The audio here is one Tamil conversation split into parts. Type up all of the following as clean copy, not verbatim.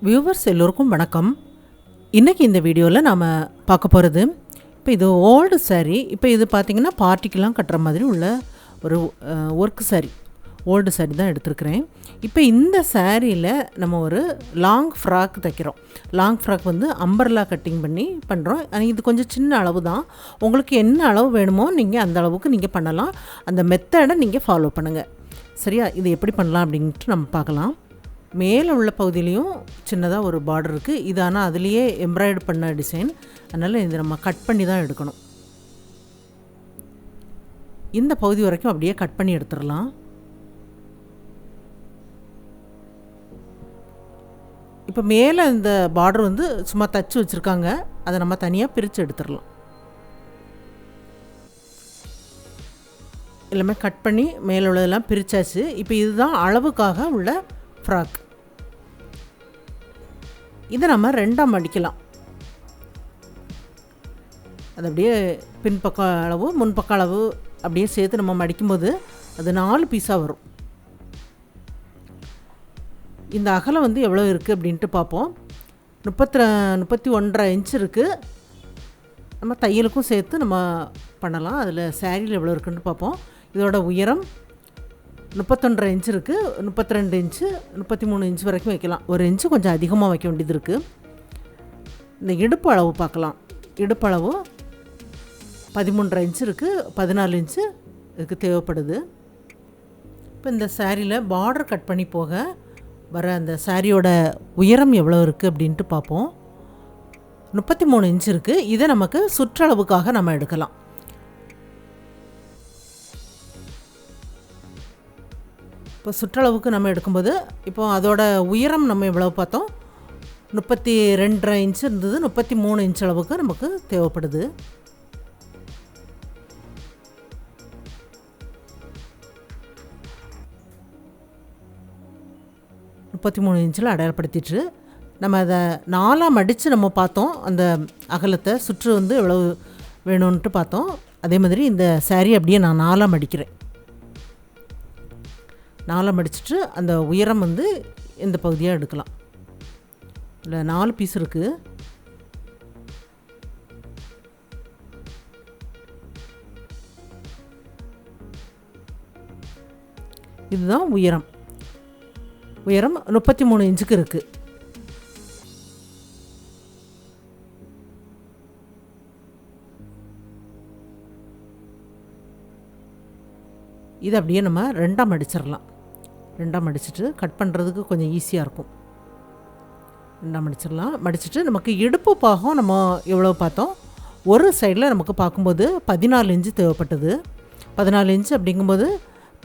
வியூவர்ஸ் எல்லோருக்கும் வணக்கம். இன்றைக்கி இந்த வீடியோவில் நாம் பார்க்க போகிறது, இப்போ இது ஓல்டு saree. இப்போ இது பார்த்திங்கன்னா பார்ட்டிக்கெலாம் கட்டுற மாதிரி உள்ள ஒரு ஒர்க் saree, ஓல்டு saree தான் எடுத்துருக்கிறேன். இப்போ இந்த சாரியில் நம்ம ஒரு லாங் ஃப்ராக் தைக்கிறோம். லாங் ஃப்ராக் வந்து அம்பர்லா கட்டிங் பண்ணி பண்ணுறோம். இது கொஞ்சம் சின்ன அளவு தான். உங்களுக்கு என்ன அளவு வேணுமோ நீங்கள் அந்த அளவுக்கு நீங்கள் பண்ணலாம். அந்த மெத்தடை நீங்கள் ஃபாலோ பண்ணுங்கள். சரியா? இது எப்படி பண்ணலாம் அப்படின்ட்டு நம்ம பார்க்கலாம். மேலே உள்ள பகுதியிலையும் சின்னதாக ஒரு பார்டர் இருக்குது. இது ஆனால் அதுலேயே எம்ப்ராய்டு பண்ண டிசைன். அதனால் இது நம்ம கட் பண்ணி தான் எடுக்கணும். இந்த பகுதி வரைக்கும் அப்படியே கட் பண்ணி எடுத்துடலாம். இப்போ மேலே இந்த பார்டர் வந்து சும்மா தச்சு வச்சுருக்காங்க. அதை நம்ம தனியாக பிரித்து எடுத்துடலாம். எல்லாமே கட் பண்ணி மேலே உள்ளதெல்லாம் பிரித்தாச்சு. இப்போ இதுதான் அளவுக்காக உள்ள ஃப்ராக். இதை நம்ம ரெண்டாக மடிக்கலாம். அது அப்படியே பின்பக்க அளவு முன்பக்க அளவு அப்படியே சேர்த்து நம்ம மடிக்கும்போது அது 4 பீஸாக வரும். இந்த அகலம் வந்து எவ்வளோ இருக்குது அப்படின்ட்டு பார்ப்போம். 31.5 இன்ச் இருக்குது. நம்ம தையலுக்கும் சேர்த்து நம்ம பண்ணலாம். அதில் சாரியில் எவ்வளோ இருக்குன்னு பார்ப்போம். இதோட உயரம் 31.5 இன்ச் இருக்குது. 32 இன்ச்சு 33 இன்ச் வரைக்கும் வைக்கலாம். ஒரு இன்ச்சு கொஞ்சம் அதிகமாக வைக்க வேண்டியது இருக்குது. இந்த இடுப்பு அளவு பார்க்கலாம். இடுப்பு அளவு 13.5 இன்ச் இருக்குது. 14 இன்ச்சு இதுக்கு தேவைப்படுது. இப்போ இந்த சாரியில் பார்டர் கட் பண்ணி போக வர அந்த சாரியோட உயரம் எவ்வளோ இருக்குது அப்படின்ட்டு பார்ப்போம். 33 இன்ச் இருக்குது. இதை நமக்கு சுற்றளவுக்காக நம்ம எடுக்கலாம். இப்போ சுற்றளவுக்கு நம்ம எடுக்கும்போது இப்போ அதோட உயரம் நம்ம எவ்வளோ பார்த்தோம், 32.5 இன்ச் இருந்தது. 33 இன்ச் அளவுக்கு நமக்கு தேவைப்படுது. இன்ச்சில் அடையாளப்படுத்திட்டு நம்ம அதை 4ஆக மடித்து நம்ம பார்த்தோம். அந்த அகலத்தை சுற்று வந்து எவ்வளோ வேணும்ன்ட்டு பார்த்தோம். அதே மாதிரி இந்த சாரீ அப்படியே நான் 4ஆக மடிக்கிறேன். 4 மடிச்சுட்டு அந்த உயரம் வந்து இந்த பகுதியாக எடுக்கலாம். இல்லை 4 பீஸ் இருக்குது. இதுதான் உயரம். உயரம் 33 இன்ச்சுக்கு இருக்குது. இது அப்படியே நம்ம ரெண்டாக மடிச்சிடலாம். ரெண்டாக மடிச்சுட்டு கட் பண்ணுறதுக்கு கொஞ்சம் ஈஸியாக இருக்கும். ரெண்டாக மடிச்சிடலாம். மடிச்சுட்டு நமக்கு இடுப்பு பாகம் நம்ம எவ்வளோ பார்த்தோம், ஒரு சைடில் நமக்கு பார்க்கும்போது 14 இன்ச்சு தேவைப்பட்டது. 14 இன்ச்சு அப்படிங்கும்போது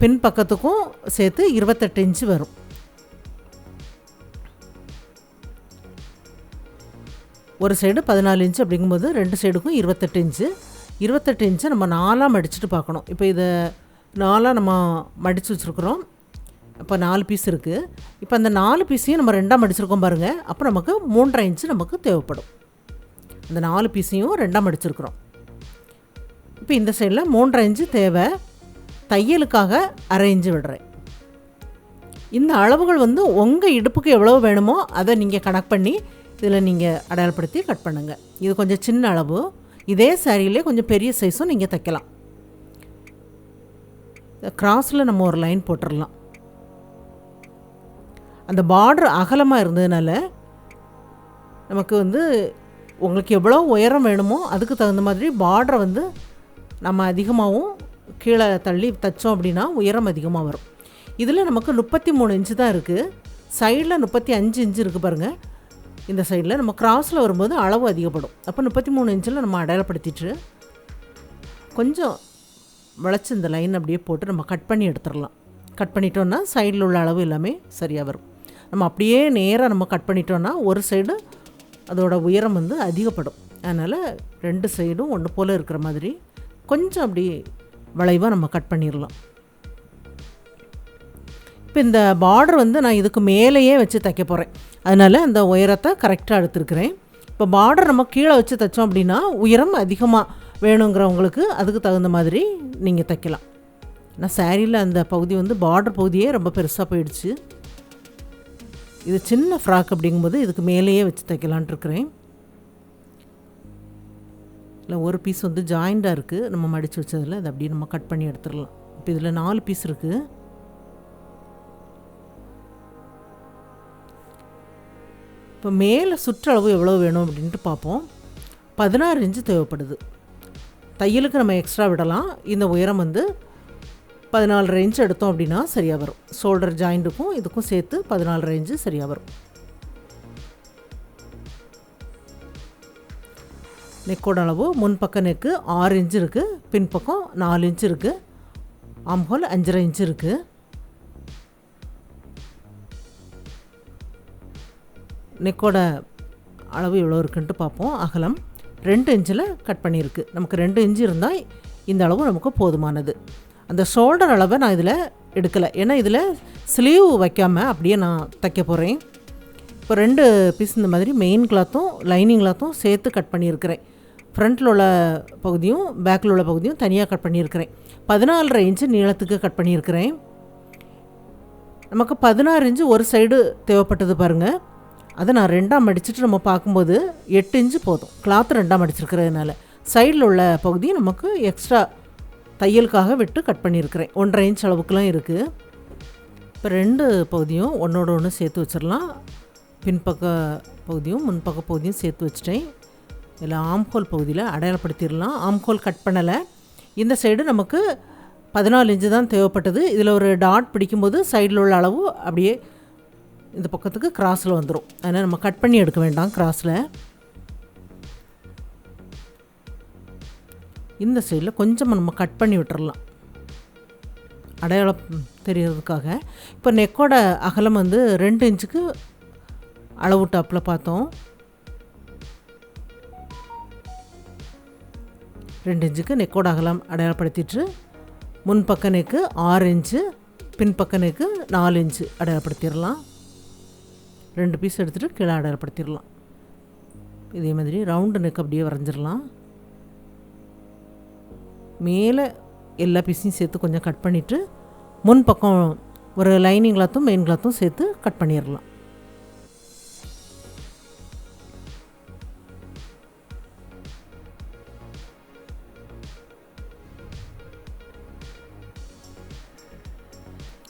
பின் பக்கத்துக்கும் சேர்த்து 28 இன்ச்சு வரும். ஒரு சைடு 14 இன்ச்சு அப்படிங்கும்போது 2 சைடுக்கும் 28 இன்ச்சு. 28 இன்ச்சை நம்ம 4ஆக மடிச்சுட்டு பார்க்கணும். இப்போ இதை 4ஆக நம்ம மடித்து வச்சுருக்குறோம். இப்போ 4 பீஸ் இருக்குது. இப்போ அந்த 4 பீஸையும் நம்ம ரெண்டாக மடிச்சிருக்கோம் பாருங்கள். அப்போ நமக்கு 3.5 இன்ச்சு நமக்கு தேவைப்படும். அந்த 4 பீஸையும் ரெண்டாக மடிச்சிருக்கிறோம். இப்போ இந்த சைடில் 3.5 இன்ச்சு தேவை. தையலுக்காக 1/2 இன்ச்சு விடுறேன். இந்த அளவுகள் வந்து உங்கள் இடுப்புக்கு எவ்வளோ வேணுமோ அதை நீங்கள் கணக்கு பண்ணி இதில் நீங்கள் அடையாளப்படுத்தி கட் பண்ணுங்கள். இது கொஞ்சம் சின்ன அளவு. இதே சாரியிலே கொஞ்சம் பெரிய சைஸும் நீங்கள் தைக்கலாம். கிராஸில் நம்ம ஒரு லைன் போட்டுடலாம். அந்த பார்டர் அகலமாக இருந்ததுனால நமக்கு வந்து உங்களுக்கு எவ்வளோ உயரம் வேணுமோ அதுக்கு தகுந்த மாதிரி பார்டரை வந்து நம்ம அதிகமாகவும் கீழே தள்ளி தைச்சோம் அப்படின்னா உயரம் அதிகமாக வரும். இதில் நமக்கு 33 இன்ச்சு தான் இருக்குது. சைடில் 35 இன்ச்சு இருக்குது பாருங்கள். இந்த சைடில் நம்ம கிராஸில் வரும்போது அளவு அதிகப்படும். அப்போ 33 இன்ச்சில் நம்ம அடையாளப்படுத்திட்டு கொஞ்சம் வளைச்சி இந்த லைன் அப்படியே போட்டு நம்ம கட் பண்ணி எடுத்துடலாம். கட் பண்ணிட்டோன்னா சைடில் உள்ள அளவு எல்லாமே சரியாக வரும். நம்ம அப்படியே நேராக நம்ம கட் பண்ணிட்டோன்னா ஒரு சைடு அதோட உயரம் வந்து அதிகப்படும். அதனால் 2 சைடும் ஒன்று போல் இருக்கிற மாதிரி கொஞ்சம் அப்படி வளைவாக நம்ம கட் பண்ணிடலாம். இப்போ இந்த பார்டர் வந்து நான் இதுக்கு மேலேயே வச்சு தைக்க போகிறேன். அதனால் அந்த உயரத்தை கரெக்டாக எடுத்துருக்கிறேன். இப்போ பார்டர் நம்ம கீழே வச்சு தைச்சோம் அப்படின்னா உயரம் அதிகமாக வேணுங்கிறவங்களுக்கு அதுக்கு தகுந்த மாதிரி நீங்கள் தைக்கலாம். நான் சாரியில் அந்த பகுதி வந்து பார்டர் பகுதியே ரொம்ப பெருசாக போயிடுச்சு. இது சின்ன ஃப்ராக் அப்படிங்கும்போது இதுக்கு மேலேயே வச்சு தைக்கலான்ட்டு இருக்கிறேன். இல்லை ஒரு பீஸ் வந்து ஜாயிண்டாக இருக்குது நம்ம மடித்து வச்சதில், அதை அப்படியே நம்ம கட் பண்ணி எடுத்துடலாம். இப்போ இதில் 4 பீஸ் இருக்குது. இப்போ மேலே சுற்றளவு எவ்வளோ வேணும் அப்படின்ட்டு பார்ப்போம். 16 இன்ச்சு தேவைப்படுது. தையலுக்கு நம்ம எக்ஸ்ட்ரா விடலாம். இந்த உயரம் வந்து 14 இன்ச் எடுத்தோம் அப்படின்னா சரியாக வரும். ஷோல்டர் ஜாயிண்ட்டுக்கும் இதுக்கும் சேர்த்து 14 இன்ச்சு சரியாக வரும். நெக்கோட அளவு முன்பக்க நெக்கு 6 இன்ச்சு இருக்குது, பின்பக்கம் 4 இன்ச்சு இருக்குது, ஆம்ஹோல் 5.5 இன்ச்சு இருக்குது. நெக்கோட அளவு எவ்வளோ இருக்குன்ட்டு பார்ப்போம். அகலம் 2 இன்ச்சில் கட் பண்ணியிருக்கு. நமக்கு 2 இன்ச்சு இருந்தால் இந்த அளவு நமக்கு போதுமானது. அந்த ஷோல்டர் அளவை நான் இதில் எடுக்கலை, ஏன்னா இதில் ஸ்லீவ் வைக்காமல் அப்படியே நான் தைக்க போகிறேன். இப்போ 2 பீஸ் இந்த மாதிரி மெயின் கிளாத்தும் லைனிங் கிளாத்தும் சேர்த்து கட் பண்ணியிருக்கிறேன். ஃப்ரண்ட்டில் உள்ள பகுதியும் பேக்கில் உள்ள பகுதியும் தனியாக கட் பண்ணியிருக்கிறேன். 14.5 இன்ச்சு நீளத்துக்கு கட் பண்ணியிருக்கிறேன். நமக்கு 16 இன்ச்சு ஒரு சைடு தேவைப்பட்டது பாருங்கள். அதை நான் 2ஆக மடிச்சுட்டு நம்ம பார்க்கும்போது 8 இன்ச்சு போதும். கிளாத் 2ஆக மடிச்சிருக்கிறதுனால சைடில் உள்ள பகுதி நமக்கு எக்ஸ்ட்ரா தையலுக்காக விட்டு கட் பண்ணியிருக்கிறேன். 1.5 இன்ச் அளவுக்குலாம் இருக்குது. இப்போ 2 பகுதியும் ஒன்றோட ஒன்று சேர்த்து வச்சிடலாம். பின்பக்க பகுதியும் முன்பக்க பகுதியும் சேர்த்து வச்சிட்டேன். இதில் ஆம்ஹோல் பகுதியில் அடையாளப்படுத்திடலாம். ஆம்ஹோல் கட் பண்ணலை. இந்த சைடு நமக்கு 14 இன்ச்சு தான் தேவைப்பட்டது. இதில் ஒரு டாட் பிடிக்கும்போது சைடில் உள்ள அளவு அப்படியே இந்த பக்கத்துக்கு கிராஸில் வந்துடும். அதனால் நம்ம கட் பண்ணி எடுக்க வேண்டாம். கிராஸில் இந்த சைடில் கொஞ்சம் நம்ம கட் பண்ணி விட்டுறலாம், அடையாளம் தெரியறதுக்காக. இப்போ நெக்கோட அகலம் வந்து 2 இன்ச்சுக்கு அளவு டாப்பில் பார்த்தோம். 2 இன்ச்சுக்கு நெக்கோட அகலம் அடையாளப்படுத்திட்டு முன்பக்க நெக்கு 6 இன்ச்சு, பின்பக்க நெக்கு 4 இன்ச்சு அடையாளப்படுத்திடலாம். 2 பீஸ் எடுத்துகிட்டு கீழே அடையாளப்படுத்திடலாம். இதே மாதிரி ரவுண்டு நெக் அப்படியே வரைஞ்சிடலாம். மேலே எல்லா பீஸையும் சேர்த்து கொஞ்சம் கட் பண்ணிவிட்டு முன்பக்கம் ஒரு லைனிங் கிளாத்தும் மெயின் கிளாத்தும் சேர்த்து கட் பண்ணிடலாம்.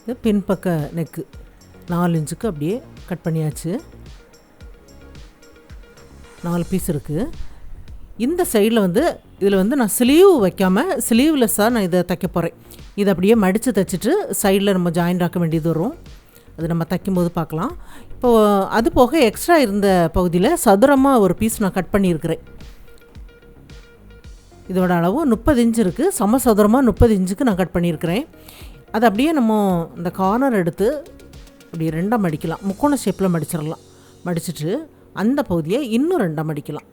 இது பின்பக்க நெக்கு 4 இன்ச்சுக்கு அப்படியே கட் பண்ணியாச்சு. 4 பீஸ் இருக்குது. இந்த சைடில் வந்து இதில் வந்து நான் ஸ்லீவ் வைக்காமல் ஸ்லீவ்லெஸ்ஸாக நான் இதை தைக்க போகிறேன். இதை அப்படியே மடித்து தைச்சிட்டு சைடில் நம்ம ஜாயிண்ட் ஆக்க வேண்டியது வரும். அது நம்ம தைக்கும்போது பார்க்கலாம். இப்போது அது போக எக்ஸ்ட்ரா இருந்த பகுதியில் சதுரமாக ஒரு பீஸ் நான் கட் பண்ணியிருக்கிறேன். இதோட அளவு 30 இன்ச்சு இருக்குது. சமசதுரமாக 30 இன்ச்சுக்கு நான் கட் பண்ணியிருக்கிறேன். அது அப்படியே நம்ம இந்த கார்னர் எடுத்து அப்படி 2ஆக மடிக்கலாம். முக்கோண ஷேப்பில் மடிச்சிடலாம். மடிச்சுட்டு அந்த பகுதியை இன்னும் 2ஆக மடிக்கலாம்.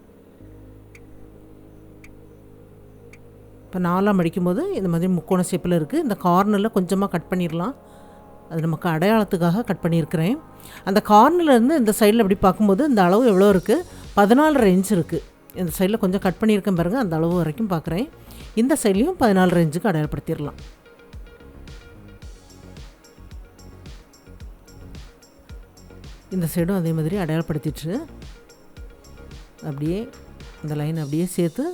இப்போ 4ஆக மடிக்கும்போது இந்த மாதிரி முக்கோண ஷேப்பில் இருக்குது. இந்த கார்னரில் கொஞ்சமாக கட் பண்ணிடலாம். அது நமக்கு அடையாளத்துக்காக கட் பண்ணியிருக்கிறேன். அந்த கார்னர்லேருந்து இந்த சைடில் அப்படி பார்க்கும்போது இந்த அளவு எவ்வளோ இருக்குது? 14.5 இன்ச் இருக்குது. இந்த சைடில் கொஞ்சம் கட் பண்ணியிருக்கேன் பாருங்கள், அந்த அளவு வரைக்கும் பார்க்குறேன். இந்த சைட்லேயும் 14.5 இன்ச்சுக்கு அடையாளப்படுத்திடலாம். இந்த சைடும் அதே மாதிரி அடையாளப்படுத்திட்டு அப்படியே இந்த லைன் அப்படியே சேர்த்து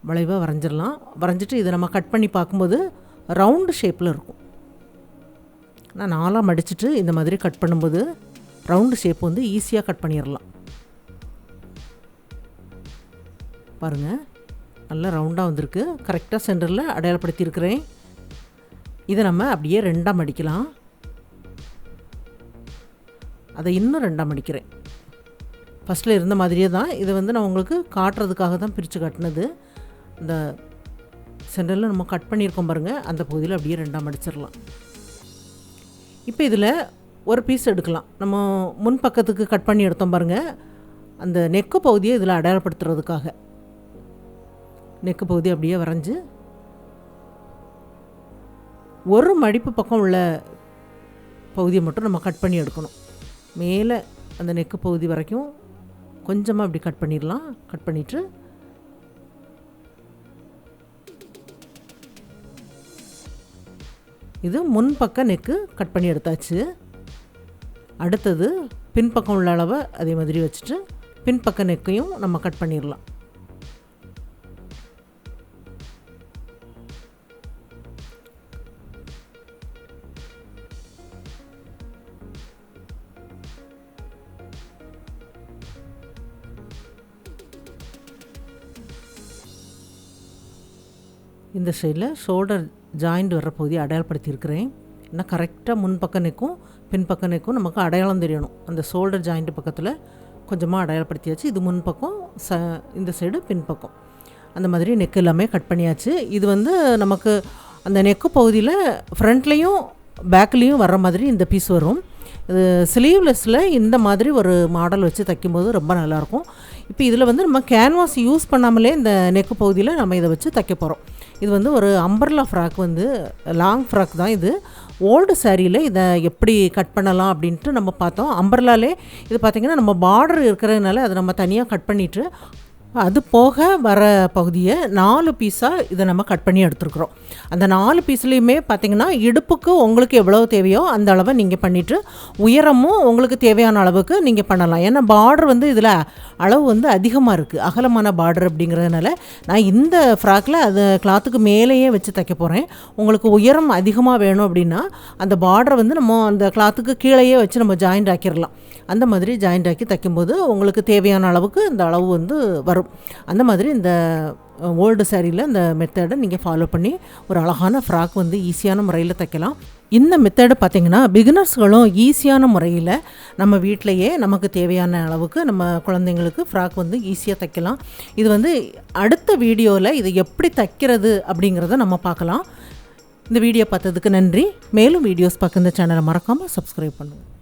வளைவாக வரைஞ்சிடலாம். வரைஞ்சிட்டு இதை நம்ம கட் பண்ணி பார்க்கும்போது ரவுண்டு ஷேப்பில் இருக்கும். நான் 4ஆக மடிச்சுட்டு இந்த மாதிரி கட் பண்ணும்போது ரவுண்டு ஷேப் வந்து ஈஸியாக கட் பண்ணிடலாம். பாருங்கள், நல்லா ரவுண்டாக வந்திருக்கு. கரெக்டாக சென்டரில் அடையாளப்படுத்தியிருக்கிறேன். இதை நம்ம அப்படியே 2ஆக மடிக்கலாம். அதை இன்னும் 2ஆக மடிக்கிறேன். ஃபஸ்ட்டில் இருந்த மாதிரியே தான். இதை வந்து நான் உங்களுக்கு காட்டுறதுக்காக தான் பிரித்து காட்டினது. இந்த சென்டரில் நம்ம கட் பண்ணியிருக்கோம் பாருங்கள், அந்த பகுதியில் அப்படியே 2ஆக மடிச்சிடலாம். இப்போ இதில் ஒரு பீஸ் எடுக்கலாம். நம்ம முன் பக்கத்துக்கு கட் பண்ணி எடுத்தோம் பாருங்கள், அந்த நெக்கு பகுதியை இதில் அடையாளப்படுத்துறதுக்காக நெக்கு பகுதி அப்படியே வரைஞ்சி ஒரு மடிப்பு பக்கம் உள்ள பகுதியை மட்டும் நம்ம கட் பண்ணி எடுக்கணும். மேலே அந்த நெக்கு பகுதி வரைக்கும் கொஞ்சமாக அப்படி கட் பண்ணிடலாம். கட் பண்ணிவிட்டு இது முன்பக்க நெக்கு கட் பண்ணி எடுத்தாச்சு. அடுத்தது பின்பக்கம் உள்ள அளவை அதே மாதிரி வச்சுட்டு பின்பக்க நெக்கையும் நம்ம கட் பண்ணிடலாம். இந்த சைடில் ஷோல்டர் ஜாயிண்ட் வர்ற பகுதியை அடையாளப்படுத்தியிருக்கிறேன். ஏன்னா கரெக்டாக முன்பக்க நெக்கும் பின்பக்க நெக்கும் நமக்கு அடையாளம் தெரியணும். அந்த ஷோல்டர் ஜாயிண்ட் பக்கத்தில் கொஞ்சமாக அடையாளப்படுத்தியாச்சு. இது முன்பக்கம், இந்த சைடு பின்பக்கம். அந்த மாதிரி நெக்கு எல்லாமே கட் பண்ணியாச்சு. இது வந்து நமக்கு அந்த நெக்கு பகுதியில் ஃப்ரண்ட்லேயும் பேக்லேயும் வர்ற மாதிரி இந்த பீஸ் வரும். இது ஸ்லீவ்லெஸ்ஸில் இந்த மாதிரி ஒரு மாடல் வச்சு தைக்கும்போது ரொம்ப நல்லாயிருக்கும். இப்போ இதில் வந்து நம்ம கேன்வாஸ் யூஸ் பண்ணாமலே இந்த நெக்கு பகுதியில் நம்ம இதை வச்சு தைக்க போகிறோம். இது வந்து ஒரு அம்பர்லா ஃப்ராக், வந்து லாங் ஃப்ராக் தான் இது. ஓல்டு சாரியில் இதை எப்படி கட் பண்ணலாம் அப்படின்ட்டு நம்ம பார்த்தோம். அம்பர்லாலே இது பார்த்திங்கன்னா நம்ம பார்டர் இருக்கிறதுனால அதை நம்ம தனியாக கட் பண்ணிவிட்டு அது போக வர பகுதியை 4 பீஸாக இதை நம்ம கட் பண்ணி எடுத்துருக்குறோம். அந்த 4 பீஸ்லேயுமே பார்த்திங்கன்னா இடுப்புக்கு உங்களுக்கு எவ்வளோ தேவையோ அந்த அளவை நீங்கள் பண்ணிவிட்டு உயரமும் உங்களுக்கு தேவையான அளவுக்கு நீங்கள் பண்ணலாம். ஏன்னா பார்டர் வந்து இதில் அளவு வந்து அதிகமாக இருக்குது, அகலமான பார்டர் அப்படிங்கிறதுனால நான் இந்த ஃப்ராக்கில் அது கிளாத்துக்கு மேலேயே வச்சு தைக்க போகிறேன். உங்களுக்கு உயரம் அதிகமாக வேணும் அப்படின்னா அந்த பார்டரை வந்து நம்ம அந்த கிளாத்துக்கு கீழேயே வச்சு நம்ம ஜாயிண்ட் ஆக்கிடலாம். அந்த மாதிரி ஜாயிண்ட் ஆக்கி தைக்கும்போது உங்களுக்கு தேவையான அளவுக்கு இந்த அளவு வந்து வரும். அந்த மாதிரி இந்த ஓல்டு சாரியில் இந்த மெத்தடை நீங்கள் ஃபாலோ பண்ணி ஒரு அழகான ஃப்ராக் வந்து ஈஸியான முறையில் தைக்கலாம். இந்த மெத்தடு பார்த்திங்கன்னா பிகினர்ஸ்களும் ஈஸியான முறையில் நம்ம வீட்டிலையே நமக்கு தேவையான அளவுக்கு நம்ம குழந்தைங்களுக்கு ஃப்ராக் வந்து ஈஸியாக தைக்கலாம். இது வந்து அடுத்த வீடியோவில் இது எப்படி தைக்கிறது அப்படிங்கிறத நம்ம பார்க்கலாம். இந்த வீடியோ பார்த்ததுக்கு நன்றி. மேலும் வீடியோஸ் பார்க்க இந்த சேனலை மறக்காமல் சப்ஸ்கிரைப் பண்ணுங்கள்.